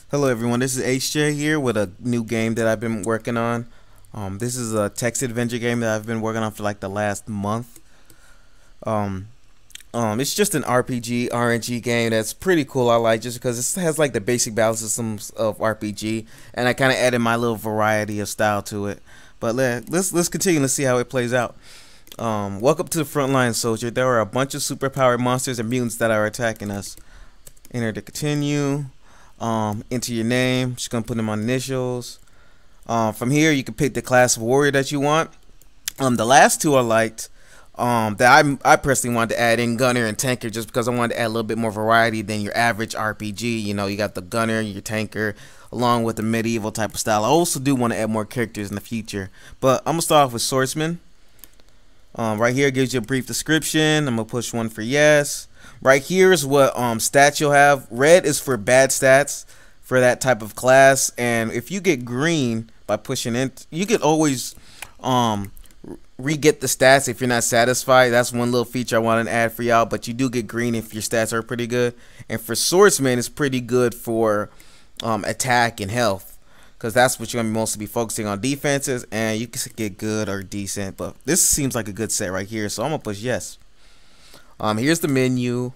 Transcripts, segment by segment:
Hello everyone, this is HJ here with a new game that I've been working on. This is a text adventure game that I've been working on for like the last month. Um, it's just an RPG, RNG game that's pretty cool. I like just because it has like the basic battle systems of RPG, and I kind of added my little variety of style to it. But let's continue to see how it plays out. Welcome to the front line, soldier. There are a bunch of superpowered monsters and mutants that are attacking us. Enter to continue. Enter your name. Just gonna put in my initials. From here, you can pick the class of warrior that you want. The last two I liked. That I personally wanted to add in gunner and tanker just because I wanted to add a little bit more variety than your average RPG. You know, you got the gunner, your tanker, along with the medieval type of style. I also do want to add more characters in the future, but I'm gonna start off with swordsman. Right here gives you a brief description. I'm gonna push one for yes. Right here is what stats you'll have. Red is for bad stats for that type of class, and if you get green by pushing in, you can always re-get the stats if you're not satisfied. That's one little feature I want to add for y'all, but you do get green if your stats are pretty good. And for swordsman, it's pretty good for attack and health, because that's what you're going to mostly be focusing on, defenses, and you can get good or decent. But this seems like a good set right here, so I'm going to push yes. Here's the menu.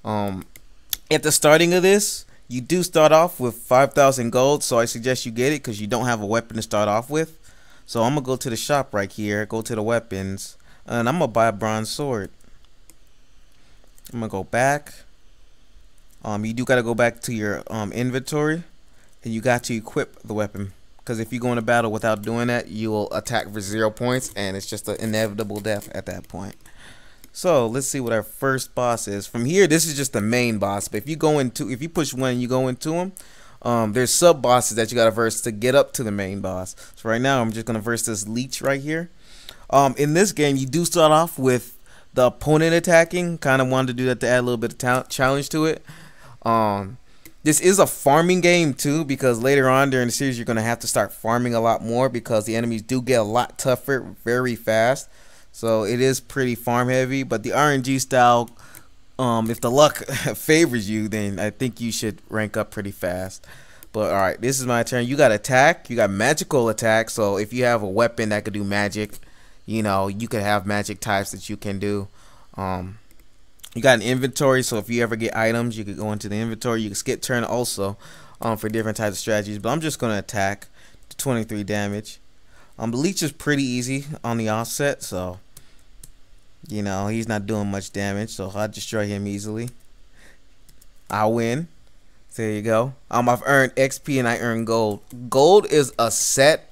At the starting of this, you do start off with 5,000 gold, so I suggest you get it because you don't have a weapon to start off with. So I'm going to go to the shop right here, go to the weapons, and I'm going to buy a bronze sword. I'm going to go back. You do got to go back to your inventory, and you got to equip the weapon, because if you go into battle without doing that, you will attack for 0 points, and it's just an inevitable death at that point. So let's see what our first boss is. From here, this is just the main boss, but if you push one and you go into him, there's sub bosses that you gotta verse to get up to the main boss. So right now I'm just gonna verse this leech right here. In this game, you do start off with the opponent attacking. Kind of wanted to do that to add a little bit of challenge to it. This is a farming game too, because later on during the series you're gonna have to start farming a lot more because the enemies do get a lot tougher very fast. So it is pretty farm heavy, but the RNG style, if the luck favors you, then I think you should rank up pretty fast. But alright, this is my turn. You got attack, you got magical attack, so if you have a weapon that could do magic, you know, you could have magic types that you can do. You got an inventory, so if you ever get items, you could go into the inventory. You can skip turn also for different types of strategies, but I'm just going to attack to 23 damage. The leech is pretty easy on the offset, so you know he's not doing much damage, so I'll destroy him easily. I win. There you go. I've earned XP and I earn gold. Gold is a set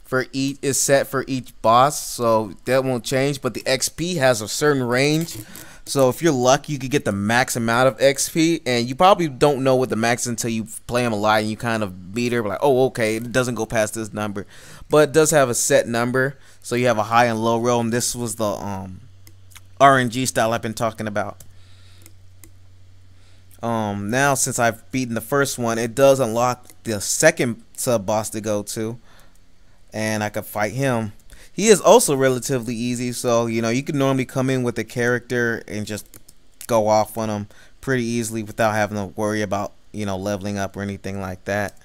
for each boss, so that won't change. But the XP has a certain range. So if you're lucky, you could get the max amount of XP, and you probably don't know what the max is until you play him a lot and you kind of beat her, like, oh, okay, it doesn't go past this number. But it does have a set number, so you have a high and low roll, and this was the RNG style I've been talking about. Now since I've beaten the first one, it does unlock the second sub boss to go to, and I can fight him. He is also relatively easy, so you know you can normally come in with a character and just go off on him pretty easily without having to worry about, you know, leveling up or anything like that.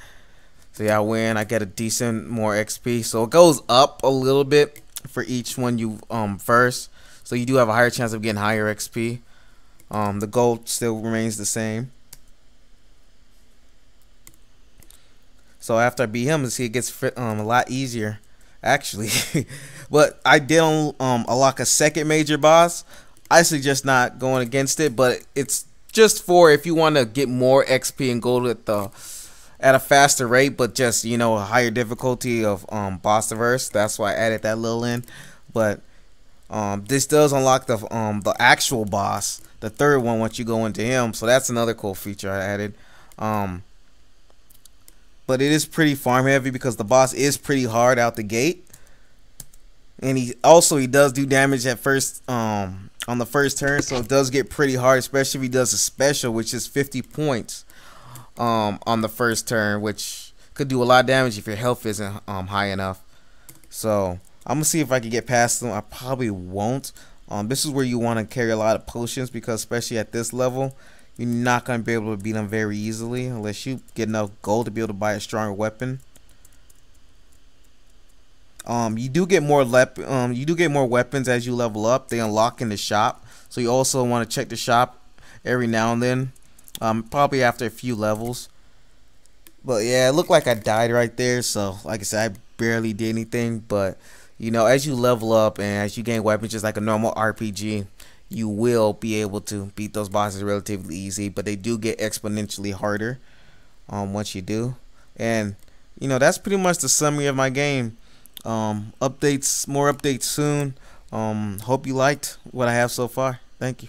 So yeah, I win. I get a decent more XP, so it goes up a little bit for each one you verse, so you do have a higher chance of getting higher XP. The gold still remains the same. So after I beat him, see, it gets a lot easier actually. But I did unlock a second major boss. I suggest not going against it, but it's just for if you want to get more XP and go at a faster rate, but just, you know, a higher difficulty of boss verse. That's why I added that little in. But this does unlock the actual boss, the third one, once you go into him. So that's another cool feature I added. But it is pretty farm heavy because the boss is pretty hard out the gate, and he does do damage at first on the first turn, so it does get pretty hard, especially if he does a special, which is 50 points on the first turn, which could do a lot of damage if your health isn't high enough. So I'm gonna see if I can get past them. I probably won't. This is where you want to carry a lot of potions, because especially at this level, You're not gonna be able to beat them very easily unless you get enough gold to be able to buy a stronger weapon. You do get more weapons as you level up. They unlock in the shop, so you also want to check the shop every now and then. Probably after a few levels. But yeah, it looked like I died right there. So like I said, I barely did anything. But you know, as you level up and as you gain weapons, just like a normal RPG, you will be able to beat those bosses relatively easy. But they do get exponentially harder once you do. And you know, that's pretty much the summary of my game. More updates soon. Hope you liked what I have so far. Thank you.